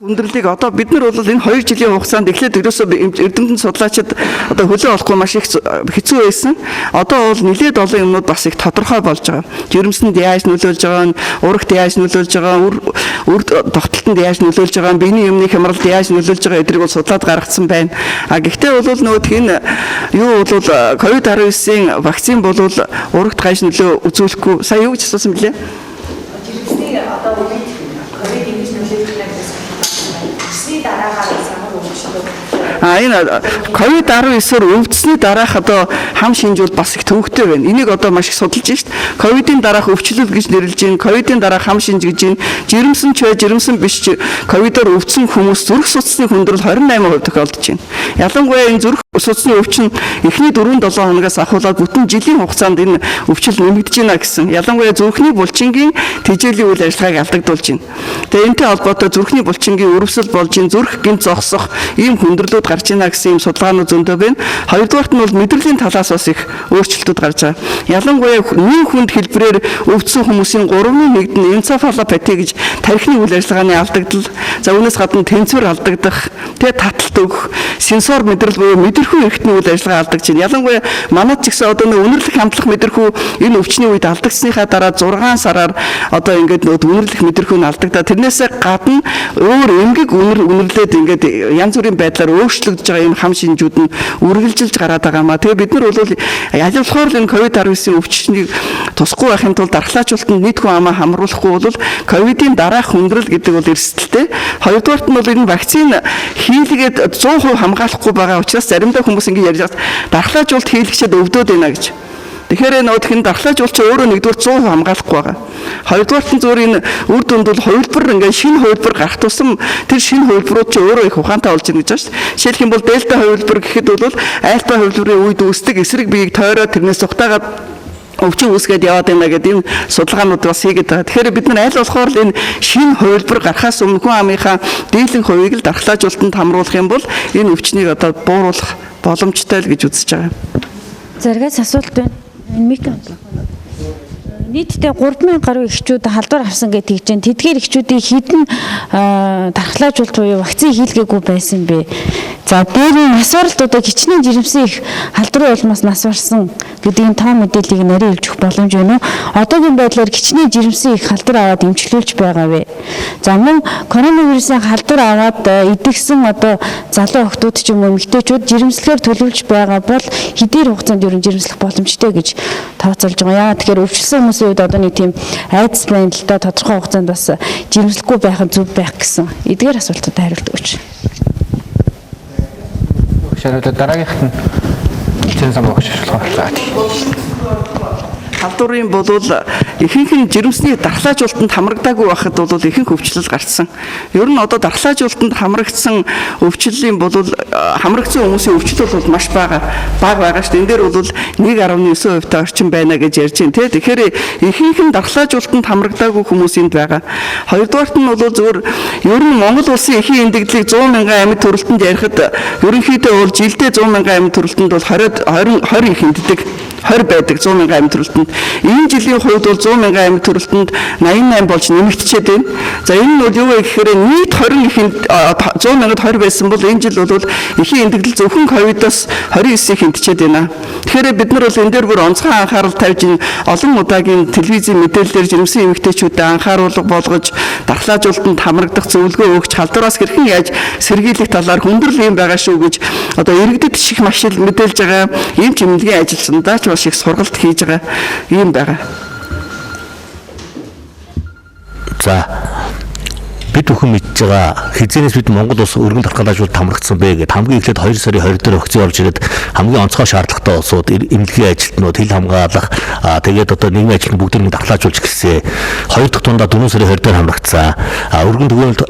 Хүндрэлийг одоо бид нар бол энэ 2 жилийн хугацаанд эхлээд ерөөсөө эрдэмтэн судлаачид одоо хөлөө олохгүй маш их хэцүү байсан. Одоо бол нэлээд олон юмнууд бас их тодорхой болж байгаа. Жирэмсэнд яаж нөлөөлж байгаа нь, урагт яаж нөлөөлж байгаа, үр тогтолтонд яаж нөлөөлж байгаа, биений юмны хямралд яаж нөлөөлж байгаа эдрийг бол судлаад гаргацсан байна. Гэхдээ бол нөгөөх нь юу бол COVID-19-ийн вакцин бол урагт гайш нөлөө үзүүлэхгүй. Сая юу гэж асуусан бэлээ? Жирэмсний одоо COVID-19 нөлөөлж энэ COVID-19-оор өвдсөний дараах одоо хам шинж бол бас их төвөгтэй байна. Энийг одоо маш их судалж шít. ковидын дараах өвчлөл гэж нэрлэж байна. ковидын дараах хам шинж гэж байна. Жирэмсэн ч бай, жирэмсэн биш ч ковидоор өвдсөн хүмүүс зүрх судасны хүндрэл 28% тохиолдож байна. Ялангуяа энэ зүрх судасны өвчин эхний 4-7 хоногоос ахуулаад бүтэн жилийн хугацаанд энэ өвчил нэмэгдэж байна гэсэн. Ялангуяа зүрхний булчингийн тэжээлийн үйл ажиллагааг алдагдуулж байна. Тэгээ энэтэй холбоотой зүрхний булчингийн өрөвсөл болж энэ зүрх гинт зогсох ийм хүндрэлүүд гарч ийнэ гэсэн юм судалгаанууд зөндөө байна. Хоёрдугаарт нь бол мэдрэлийн талаас бас их өөрчлөлтүүд гарч байгаа. Ялангуяа нэн хүнд хэлбэрээр өвдсөн хүмүүсийн 3/1-д нь энцефалопати гэж тархины үйл ажиллагааны алдагдал, за үүнээс гадна тэнцвэр алдагдах, тэгээ таталт өгөх, сенсор мэдрэл буюу мэдрэх мэдрэхүй эрхтний үйл ажиллагаа алдагдж байна. Ялангуяа манайд ч гэсэн одоо үнэрлэх хамтлах мэдрэхүй энэ өвчний үед алдагдсныхаа дараа 6 сараар одоо ингээд үнэрлэх мэдрэхүй нь алдагдаад тэрнээсээ гадна өөр эмгэг үнэрлээд ингээд янз бүрийн байдлаар өөрчлөгдөж байгаа энэ хам шинжүүд нь үргэлжилж гараад байгаа маа. Тэгээ бид нар бол ялвалхаар энэ COVID-19-ийн өвчнийг тусахгүй байхын тулд дархлаажуулалтанд нийт хүн амаа хамруулахгүй бол ковидын дараах хүндрэл гэдэг бол эрсдэлтэй. Хоёрдугаарт нь бол энэ вакцин хийлгээд 100% хамгаалахгүй байгаа учраас заримдаа хүмүүс ингэ ярьж байгаа дархлаажуулалт хийлгчээд өвдөд байна гэж. Тэгэхээр нөгөө хин дархлаажуулч өөрөө нэгдүгээр 100% хамгаалахгүй байгаа. Хоёрдугаарт нь зөвөр энэ үр дүнд бол хувилбар ингээд шинэ хувилбар гарах тусам тэр шинэ хувилбарууд ч өөрөө их ухаантай болж байна гэж байна шүү дээ. Жишээлх юм бол дельта хувилбар гэхэд бол альфа хувилбарын үед үүсдэг эсрэг биеийг тойроод тэрнээс цухтаагаад өвчин үүсгээд яваад байна гэдэг энэ судалгаанууд бас хийгээд байгаа. Тэгэхээр бид нар аль болохоор л энэ шинэ хувилбар гарахаас өмнө хүн амынхаа дийлэнх хувийг л дархлаажуулалтанд хамруулах юм бол энэ өвчнийг одоо бууруулах боломжтой л гэж үзэж байгаа. Заргаас асуулт байна. Нийтдээ 3000 гаруй эхчүүд халдвар авсан гэж тэгж байна. Тэдгээр эхчүүдийг хэдэн дархлаажуулалт буюу вакцины хийлгээгүй байсан бэ? За дээр нь нас баралтуудаа хичнээн жирэмсэн их халдварын улмаас нас барсан гэдэг энэ тоо мэдээллийг нарийн хэлж өгөх боломж байна уу? Одоогийн байдлаар хичнээн жирэмсэн их халдвар аваад эмчилүүлж байгаа вэ? За мөн коронавирусын халдвар аваад идэгсэн одоо залуу охтууд ч юм уу эмэгтэйчүүд жирэмслэгээр төлөвлөж байгаа бол хэдийн хугацаанд ер нь жирэмслэх боломжтой гэж тооцоолж байгаа. Яа тэгэхээр өвчлсөн хүмүүсийн үед одоо нэг тийм айдас байна л да тодорхой хугацаанд бас жирэмслэхгүй байх нь зөв байх гэсэн эдгээр асуултад хариулт өгч. Дараагийнх нь чинь сам багш шалгууллаа. Халдварын бол ихэнх нь жирэмсний дархлаажуулалтанд хамрагдаагүй байхад бол ихэнх өвчлөл гарцсан. Ер нь одоо дархлаажуулалтанд хамрагдсан өвчлөлийн бол хамрагдсан хүмүүсийн өвчлөл бол маш бага байгаа шүү дээ. Энэ дээр бол 1.9% та орчим байна гэж ярьж байна тий. Тэгэхээр ихэнх нь дархлаажуулалтанд хамрагдаагүй хүмүүс энд байгаа. Хоёрдугаарт нь бол зөвөр ер нь Монгол улсын эхийн эндэгдлийг 100,000 амьд төрөлтөнд ярихад ерөнхийдөө бол жилдээ 100,000 амьд төрөлтөнд бол 20 их энддэг 20 байдаг 100,000 амьд төрөлтөнд. Энэ жилийн хувьд бол 100,000 амьд төрөлтөнд 88 болж нэмэгдчихэд байна. За энэ нь бол юу вэ гэхээр нийт 20 их 100,000-д 20 байсан бол энэ жил бол эхийн эндэгдэл зөвхөн ковидоос 29 их эндчихэд байна. Тэгэхээр бид нар бол энэ дээр бүр онцгой анхаарал тавьж олон удаагийн телевизийн мэдээлэлээр жирэмсэн эмэгтэйчүүдэд анхааруулга болгож дархлаажуулалтанд хамрагдах зөвлөгөө өгч халдвараас хэрхэн яаж сэргийлэх талаар хүндрэл юм байгаа шүү гэж одоо иргэдэд их маш их мэдээлж байгаа. Ийм ч эмнэлгийн ажилчдаа ч маш их сургалт хийж байгаа юм байгаа. За бид бүхэн мэдж байгаа хизээнээс бид Монгол улс өргөн дархлаажуулалт хамрагдсан бэ гэд хамгийн эхлээд 2 сарын 20 дээр вакцины орж ирээд хамгийн онцгой шаардлагатай улсууд эмнэлгийн ажилтнууд хил хамгаалах тэгээд одоо нийгмийн ажилтнууд бүгдийг дархлаажуулж гэлээ. 2 дахь тундаа 4 сарын 20 дээр хамрагдсан. Өргөн төгөөлөлт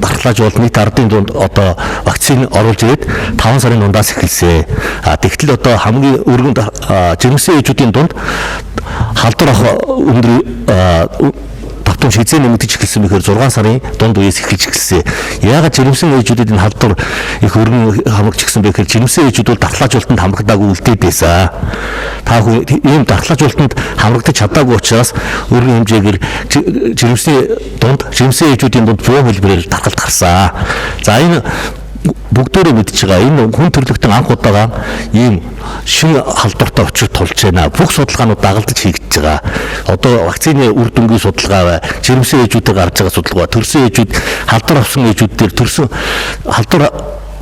дархлаажуулалт нийт ардын дунд одоо вакцины оруулж ирээд 5 сарын дундаас эхэлсэн. Тэгтэл одоо хамгийн өргөн жирэмсэн ээжүүдийн дунд халдвар авах өндөр давтамж хизээ нэмэгдэж эхэлсэн бэхээр 6 сарын дунд үеэс эхэлж эхэлсэн. Яагаад жирэмсэн ээжүүдэд энэ халдвар их өргөн хамрагч гисэн бэ гэхээр жирэмсэн ээжүүд бол дархлаажуулалтанд хамрагдаагүй үлдээд байсан. Та бүхэн ийм дархлаажуулалтанд хамрагдаж чадаагүй учраас өргөн хэмжээгээр жирэмсний дунд жирэмсэн ээжүүдийн дунд 100 хэлбэрээр дархалт гарсан. За энэ бүгдээрээ мэдж байгаа энэ хүн төрөлхтөн анх удаага ийм шинэ халдвартай очиж тулж байна. Бүх судалгаанууд дагалдаж хийгдэж байгаа. Одоо вакцины үр дүнгийн судалгаа, жирэмсэн ээжүүдээр гарч байгаа судалгаа, төрсөн ээжүүд халдвар авсан ээжүүд дээр төрсөн халдвар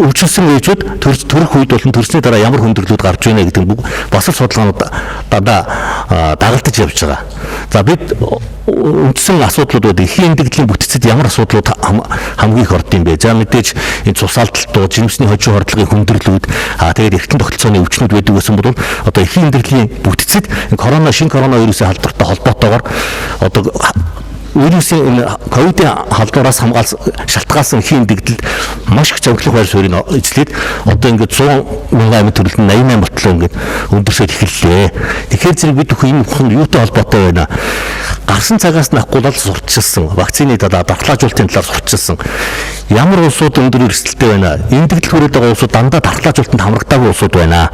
өвчлсөн ээжүүд төрөх үед болон төрсний дараа ямар хүндрэлүүд гарч байна гэдэг нь бас л судалгаанууд дандаа дагалдаж явж байгаа. За бид үндсэн асуудлууд байдаг. Эхийн эндэгдлийн бүтцэд ямар асуудлууд хамгийн их орд юм бэ? За мэдээж энэ цусаалталтууд, жирэмсний хожим хордлогын хүндрэлүүд, тэгээд эртэн тогтолцооны өвчнүүд байдаг гэсэн бол одоо эхийн эндэгдлийн бүтцэд шинэ коронавирусын халдвартай холбоотойгоор одоо вирусын энэ ковидын халдвараас шалтгаалсан эхийн эндэгдэлд маш их зовлох байр суурийг эзлээд одоо ингээд 100,000 амьд төрөлтөнд 88 болтлоо ингээд өндөрсөд эхэллээ. Тэгэхээр зэрэг бид бүхэн энэ бүхэн юутай холбоотой байна? Гарсан цагаас нь авахгүй л сурталчилсан вакцины дархлаажуулалтын талаар сурталчилсан. Ямар улсууд өндөр эрсдэлтэй байна? Эндэгдэл хүрээд байгаа улсууд дандаа дархлаажуулалтанд хамрагдаагүй улсууд байна.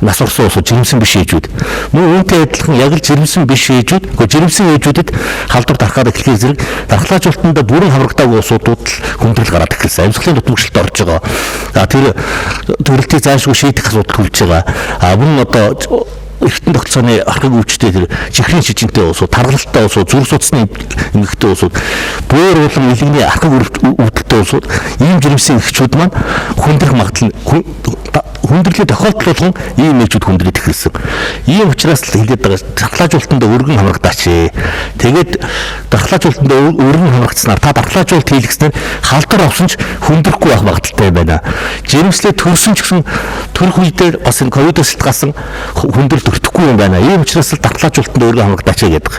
нас орсон улсууд жирэмсэн биш ээжүүд мөн үүнтэй адилхан яг л жирэмсэн биш ээжүүд жирэмсэн ээжүүдэд халдвар дарахаар эхлэх зэрэг дархлаажуулалтанд бүрэн хамрагдаагүй улсуудад хүндрэл гараад эхэлсэн. Амьсгалын дутмагшилд орж байгаа. Тэр төрөлтийг заашгүй шийдэх асуудал хүлж байгаа. Мөн одоо эртэн тогтцооны архыг өвчтэй тэр чихрийн шижинтэй улсууд, таргалалтай улсууд, зүрх судасны эмгэгтэй улсууд, бөөр улам илэгний архыг өвдөлттэй улсууд ийм жирэмсэн эмгэгчүүд маань хүндрэх магадлал хүндрэлээ тохиолдол болгон ийм эмгэгчүүд хүндрээд эхэлсэн. Ийм учраас л хэлээд байгаа дархлаажуулалтанд өргөн хамрагдаач. Тэгээд дархлаажуулалтанд өргөн хамрагдсанаар та дархлаажуулалт хийлгэснээр халдвар авсан ч хүндрэхгүй байх магадaltaй байна. Жирэмслээ төрсөн ч гэсэн төрөх үедээ бас энэ ковидоос илтгасан хүндрэл төрөхгүй юм байна. Ийм учраас л дархлаажуулалтанд өргөн хамрагдаач гэдэг.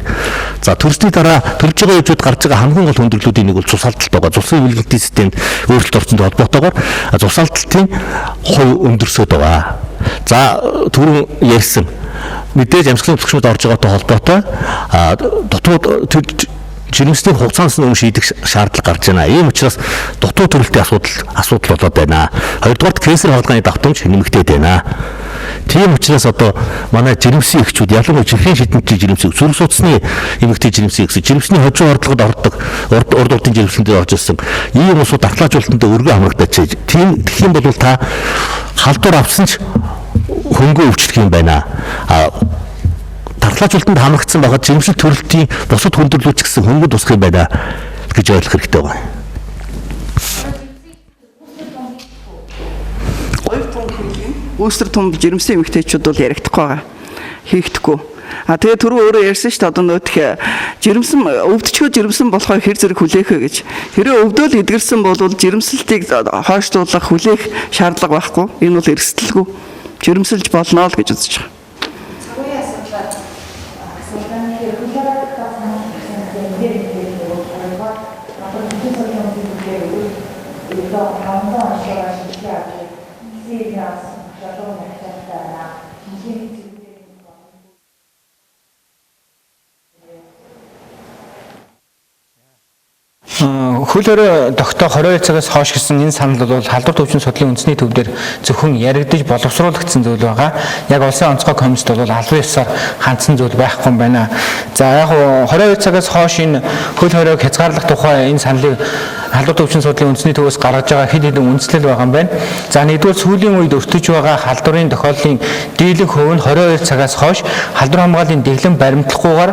За төрсний дараа төрж байгаа үеүүд гарч байгаа хамгийн гол хүндрэлүүдийн нэг бол цус алдалт байгаа. Цусын эвлэлтийн системд өөрчлөлт орсонтой холбоотойгоор цус алдалтын хувь өндөрсөд байгаа. За түрүүн ярьсан мэдээж амьсгалын төвчмөд орж байгаатай холбоотой дутууд жирэмсний хугацаанаас өмнө шийдэх шаардлага гарч байна. Ийм учраас дутуу төрөлтийн асуудал болоод байна. Хоёрдугаарт кэнсер хаалганы давтамж нэмэгдээд байна. Тийм учраас одоо манай жирэмсэн эхчүүд ялангуяа чихрийн шидэнтэй жирэмсэн зүрх судасны эмэгтэй жирэмсэн эхс жирэмсний хожим ордлогод ордог урд урдын жирэмсэндээ орж ирсэн ийм усууд дархлаажуулалтанд өргөн хамрагдаач. Тийм гэх юм бол та халдвар авсан ч хөнгөө өвчлөх юм байна. Дархлаажуулалтанд хамрагдсан байгаа жирэмсэл төрөлтийн бусад хүндрэлүүд ч гэсэн хөнгөд тусах юм байна гэж ойлгох хэрэгтэй байна. Үүсвэр том жирэмсэн эмэгтэйчүүд бол яригдахгүй байгаа. Хийгдэхгүй. Тэгээ түрүү өөрөө ярьсан шүү дээ одоо нөтх жирэмсэн өвдчгөө жирэмсэн болохоо хэр зэрэг хүлээх вэ гэж. Хэрэв өвдөөл эдгэрсэн бол жирэмсэлтийг хойшлуулах хүлээх шаардлага байхгүй. Энэ бол эрсдэлгүй. Жирэмсэлж болно л гэж үзэж байгаа. Хөл хорой тогтоох 22 цагаас хойш гэсэн энэ санал бол халдвар төвчин судлалын үндэсний төв дээр зөвхөн яригдж боловсруулагдсан зүйл байгаа. Яг улсын онцгой комиссд бол албан ёсоор хандсан зүйл байхгүй юм байна. За яг 22 цагаас хойш энэ хөл хоройг хязгаарлах тухай энэ саналыг халдвар төвчин судлалын үндэсний төвөөс гаргаж байгаа хэд хэдэн үндслэл байгаа юм байна. За нэгдүгээр сүүлийн үед өртөж байгаа халдварын тохиолдлын дийлэнх хувь нь 22 цагаас хойш халдвар хамгааллын дэглэм баримтлахгүйгээр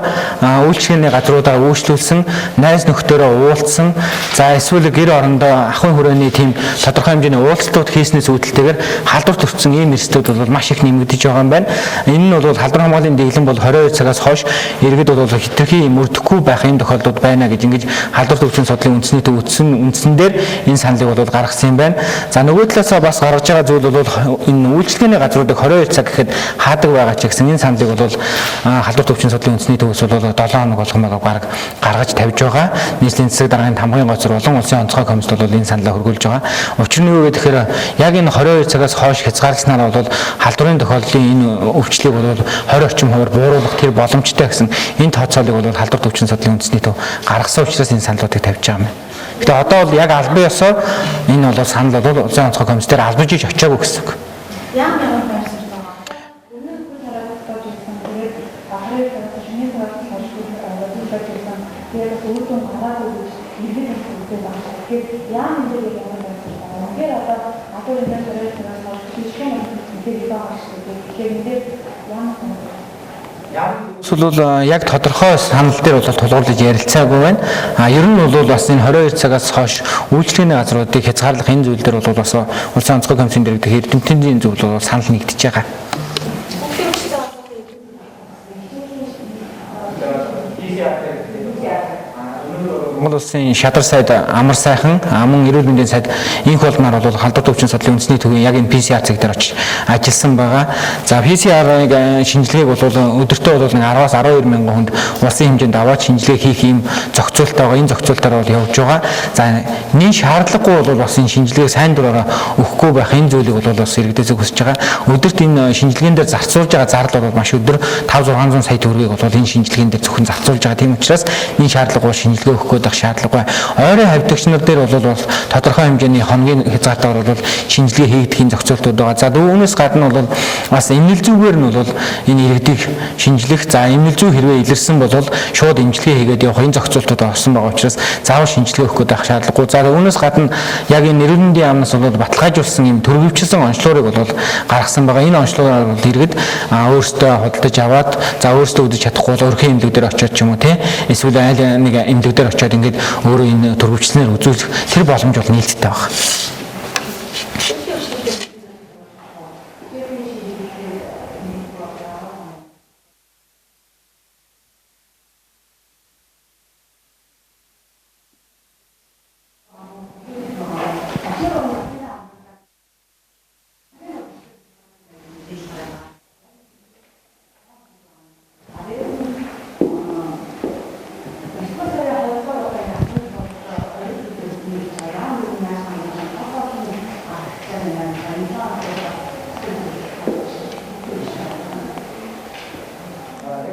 үйлчлэгээний газруудаа үйлчлүүлсэн, найз нөхдөөрөө уулзсан. За эсвэл гэр орондоо ахуйн хүрээний тийм тодорхой хэмжээний уулзалтууд хийснээс үүдэлтэйгээр халдвар төвчсөн ийм эрсдлүүд бол маш их нэмэгдэж байгаа юм байна. Энэ нь бол халдвар хамгааллын дэглэм бол 22 цагаас хойш иргэд бол хэтэрхий мөрдөхгүй байх ийм тохиолдлууд байна гэж ингэж халдвар төвчийн судлалын үндэсний төв үндсэн дээр энэ саналыг бол гаргасан юм байна. За нөгөө талаасаа бас гаргаж байгаа зүйл бол энэ үйлчлэгээний газруудыг 22 цаг гэхэд хаадаг байгаа ч гэсэн энэ саналыг бол халдвар төвчийн судлалын үндэсний төвөөс бол 7 хоног болгомыг гаргаж тавьж байгаа. Нийслэлийн засаг даргын тамгын гоцор болон улсын онцгой комиссд бол энэ саналаа хөргүүлж байгаа. Учир нь юу гэхээр яг энэ 22 цагаас хойш хязгаарлагснаар бол халдварын тохиолдлын энэ өвчлийг бол 20 орчим хувиар бууруулах тэр боломжтой гэсэн энэ тооцоолыг бол халдвар төвчин судлалын үндэсний төв гаргасан учраас энэ саналуудыг тавьж байгаа юм. Гэтэ одоо бол яг албан ёсоор энэ бол санал бол улсын онцгой комисс дээр албаж иж очиагүй гэсэн үг. Эсвэл яг тодорхой санал дээр бол тулгуурлаж ярилцаагүй байна. Ер нь бол бас энэ 22 цагаас хойш үйлчлэгээний газруудыг хязгаарлах энэ зүйл дээр бол бас улсын онцгой комиссийн дэргэдэх эрдэмтдийн зүйл бол санал нэгдэж байгаа. Монгол улсын шадар сайд амар сайхан мөн эрүүл мэндийн сайд инх болноор бол халдвар төвчин судлалын үндэсний төвийн яг энэ PCR цаг дээр очиж ажилласан байгаа. За PCR-ыг шинжилгээг бол өдөртөө бол 10-аас 12 мянган хүнд улсын хэмжээнд аваад шинжилгээ хийх юм зохицуулттай байгаа. Энэ зохицуултаар бол явж байгаа. За нэг шаардлагагүй бол бас энэ шинжилгээг сайн дураараа өгөхгүй байх энэ зүйлийг бол бас иргэдээс хүсэж байгаа. Өдөрт энэ шинжилгээнд дээр зарцуулж байгаа зардал бол маш өдөр 5-600 сая төгрөгийг бол энэ шинжилгээнд дээр зөвхөн зарцуулж байгаа. Тийм учраас энэ шаардлагагүй шинжилгээ өгөх шаардлагагүй. Ойрын хавьдагч нар дээр бол тодорхой хэмжээний хоногийн хязгаартаар бол шинжилгээ хийгдэхийн зохицуултууд байгаа. За үүнээс гадна бол бас эмнэл зүйгээр нь бол энэ иргэдийг шинжлэх, за эмнэл зүй хэрвээ илэрсэн бол шууд эмчилгээ хийгээд явах энэ зохицуултууд орсон байгаа учраас заавал шинжилгээ өгөх гэдэг шаардлагагүй. За үүнээс гадна яг энэ эрүүл мэндийн яамнаас бол баталгаажуулсан юм төрөвчилсөн онцлогыг бол гаргасан байгаа. Энэ онцлогоор бол иргэд өөрсдөө худалдаж аваад за өөрсдөө үзэж чадахгүй бол өрхийн эмнэлэг дээр очиод ч юм уу эсвэл айл нэг эмнэлэг дээр очиод ингээд өөрөө энэ төрөвчлснээр үзүүлэх тэр боломж бол нээлттэй байна.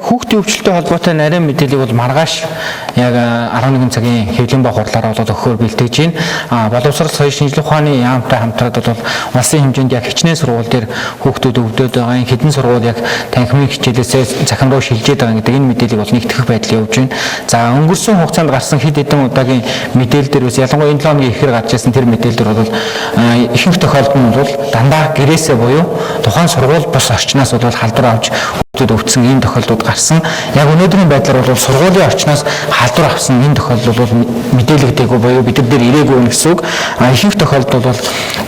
Хүүхдийн өвчлөлттэй холбоотой нарийн мэдээллийг бол маргааш яг 11 цагийн хэвлэлийн баг хурлаараа бол өгөхөөр бэлтгэж байна. Боловсрол соёл шинжилгээ ухааны яамтай хамтраад бол улсын хэмжээнд яг хичнээн сургууль дээр хүүхдүүд өвдөд байгаа. Хэдэн сургууль яг танхимын хичээлээсээ захин руу шилжээд байгаа гэдэг энэ мэдээллийг бол нэгтгэх байдал явж байна. За өнгөрсөн хугацаанд гарсан хэд хэдэн удаагийн мэдээлэл дээр бас ялангуяа энэ 7 хоногийн ихэр гарч ирсэн тэр мэдээлэл дээр бол ихэнх тохиолдолд нь бол дандаа гэрээсээ буюу тухайн сургууль бус орчноос бол халдвар авч өвдсөн ийм тохиолдлууд гарсан. Яг өнөөдрийн байдлаар бол сургуулийн орчноос халдвар авсан энэ тохиолдол бол мэдээлэгдээгүй буюу бид нар дээр ирээгүй гэсэн үг. Ихэнх тохиолдол бол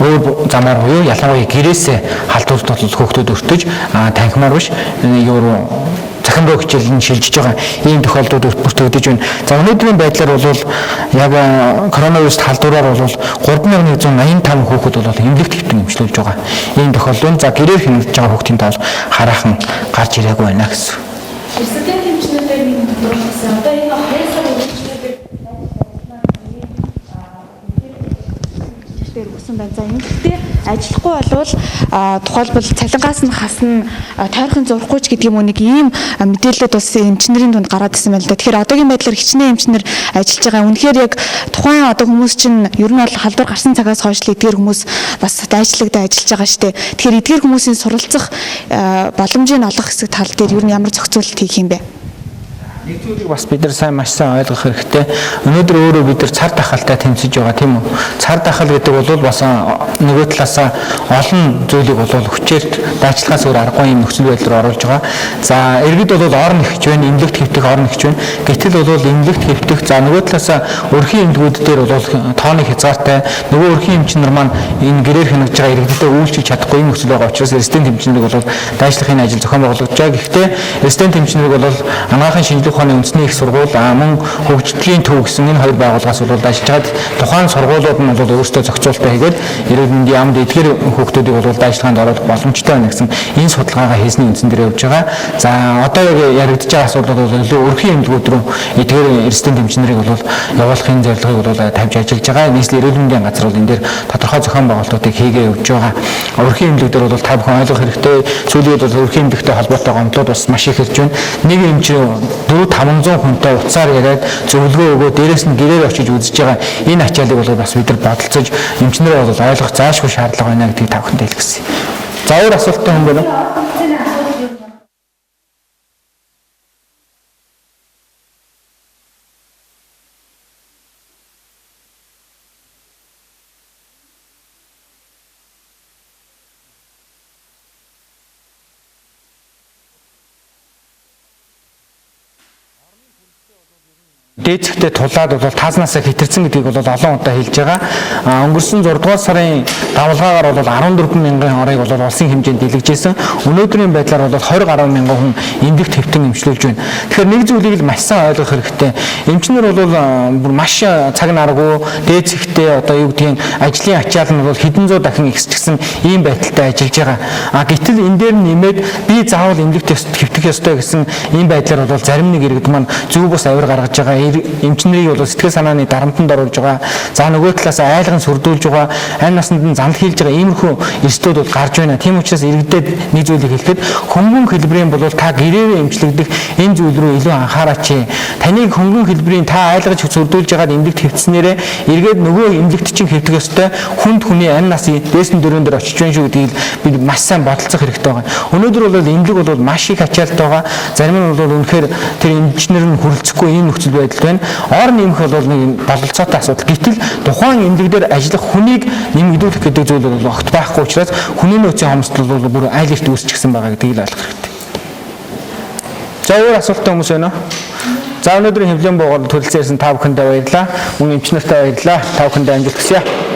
өөр замаар буюу ялангуяа гэрээсээ халдварт бол хүүхдүүд өртөж танхимаар биш захин руу хичээл нь шилжиж байгаа ийм тохиолдлууд бүртгэгдэж байна. За өнөөдрийн байдлаар бол яг коронавируст халдвараар бол 3185 хүүхэд бол эмнэлэгт хэвтэн эмчилүүлж байгаа. Ийм тохиолдол за гэрээр хянагдж байгаа хүүхдийн тоо хараахан гарч ирээгүй байна гэсэн. Эрсдэл эмчнүүдээр нэг тодорхойлсон. Одоо энэ 2 сарын эмчнүүдээр өгсөн байна. За эмнэлэгтээ ажиллахгүй болвол тухайлбал цалингаас нь хасна, тойрхон зурхгүй ч гэдэг юм уу нэг ийм мэдээлэлд бас эмчнэрийн дунд гараад ирсэн байна л да. Тэгэхээр одоогийн байдлаар хичнээн эмчнэр ажиллаж байгаа. Үнэхээр яг тухайн одоо хүмүүс чинь ер нь бол халдвар гарсан цагаас хойш л эдгээр хүмүүс бас ажиллагдаа ажиллаж байгаа шүү дээ. Тэгэхээр эдгээр хүмүүсийн суралцах боломжийг олох хэсэг тал дээр ер нь ямар зохицуулалт хийх юм бэ? Нэг зүйлийг бас бид нар маш сайн ойлгох хэрэгтэй. Өнөөдөр өөрөө бид нар цар тахалтай тэмцэж байгаа тийм үү? Цар тахал гэдэг бол бас нөгөө талаасаа олон зүйлийг бол хүчээр дайчлагаас өөр аргагүй юм нөхцөл байдлаар оруулж байгаа. За иргэд бол орон ихж байна, эмнэлэгт хэвтэх орон ихж байна. Гэтэл бол эмнэлэгт хэвтэх за нөгөө талаасаа өрхийн эмнэлгүүд дээр бол тооны хязгаартай нөгөө өрхийн эмч нар маань энэ гэрээр хянаж байгаа иргэдэд үйлчлэж чадахгүй юм нөхцөл байгаа учраас резидент эмчнэрийг бол дайчлахын ажил зохион байгуулагдж байгаа. Гэхдээ резидент эмчнэрийг бол анагаахын шинжилгээ ухааны үндэсний их сургууль мөн хөгжлийн төв гэсэн энэ хоёр байгууллагаас бол ажиллаж тухайн сургуулиуд нь бол өөрсдөө зохицуулалтаа хийгээд эрүүл мэндийн яамд эдгээр хүүхдүүдийг бол дайчлаганд оруулах боломжтой байна гэсэн энэ судалгаагаа хийсний үндсэн дээр явж байгаа. За одоо яригдж байгаа асуудал бол илүү өрхийн эмнэлгүүд рүү эдгээр резидент эмчнэрийг бол явуулахын зорилгыг бол тавьж ажиллаж байгаа. Нийслэл эрүүл мэндийн газар бол энэ дээр тодорхой зохион байгуулалтуудыг хийгээ явж байгаа. Өрхийн эмнэлэг дээр бол та бүхэн ойлгох хэрэгтэй. Сүүлийн үед бол өрхийн эмнэлэгтэй холбоотой гомдлууд бас маш их ирж байна. Нэг эмч 500 хүнтэй уцаар яриад зөвлөгөө өгөө дээрээс нь гэрээр очиж үзэж байгаа энэ ачааллыг бол бас бид нар бодолцож эмчнэрээ бол ойлгох заашгүй шаардлага байна гэдгийг та бүхэнд хэлгэсэн. За өөр асуулттай хүн байна уу? Дээцэгтэй тулаад бол таазнасаа хэтэрсэн гэдгийг бол олон удаа хэлж байгаа. Өнгөрсөн 6 дугаар сарын давалгаагаар бол 14 мянган орыг бол улсын хэмжээнд дэлгэжсэн. Өнөөдрийн байдлаар бол 20 гаруй мянган хүн эмнэлэгт хэвтэн эмчилүүлж байна. Тэгэхээр нэг зүйлийг л маш сайн ойлгох хэрэгтэй. Эмчнэр бол бүр маш цаг наргүй дээцэгтэй одоо юу гэдгийг ажлын ачаал нь бол хэдэн зуун дахин ихсчихсэн ийм байдалтай ажиллаж байгаа. Гэтэл энэ дээр нэмээд би заавал эмнэлэгт хэвтэх ёстой гэсэн ийм байдлаар бол зарим нэг иргэд маань зөв бус авир гаргаж байгаа. эмчнэрийг бол сэтгэл санааны дарамтанд оруулж байгаа. За нөгөө талаас айлган сүрдүүлж байгаа, аль наснд нь занл хийлж байгаа иймэрхүү эрсдлүүд бол гарч байна. Тийм учраас иргэдэд нэг зүйлийг хэлэхэд хөнгөн хэлбэрийн бол та гэрээрээ эмчлэгдэх энэ зүйл рүү илүү анхаараач. Таныг хөнгөн хэлбэрийн та айлгаж сүрдүүлж байгаад эмнэлэгт хэвтснээрээ эргээд нөгөө эмнэлэгт чинь хэвтэх ёстой хүнд хүний аль насын дээсэн дөрөөн дээр очиж байна шүү гэдгийг бид маш сайн бодолцох хэрэгтэй байгаа. Өнөөдөр бол эмнэлэг бол маш их ачаалттай байгаа. Зарим нь бол үнэхээр тэр эмчнэр нь хүрэлцэхгүй ийм нөхцөл байдал байна. Ор нэмэх бол нэг бололцоотой асуудал. Гэтэл тухайн эмнэлэг дээр ажиллах хүнийг нэмэгдүүлэх гэдэг зүйл бол огт байхгүй учраас хүний нөөцийн хомсдол бол бүр айл эрт үүсчихсэн байгаа гэдгийг л ойлгох хэрэгтэй. За өөр асуулттай хүмүүс байна уу? За өнөөдрийн хэвлэлийн буугаар төрөлцсөн та бүхэндээ баярлалаа. Мөн эмч нартай баярлалаа. Та бүхэндээ амжилт хүсье.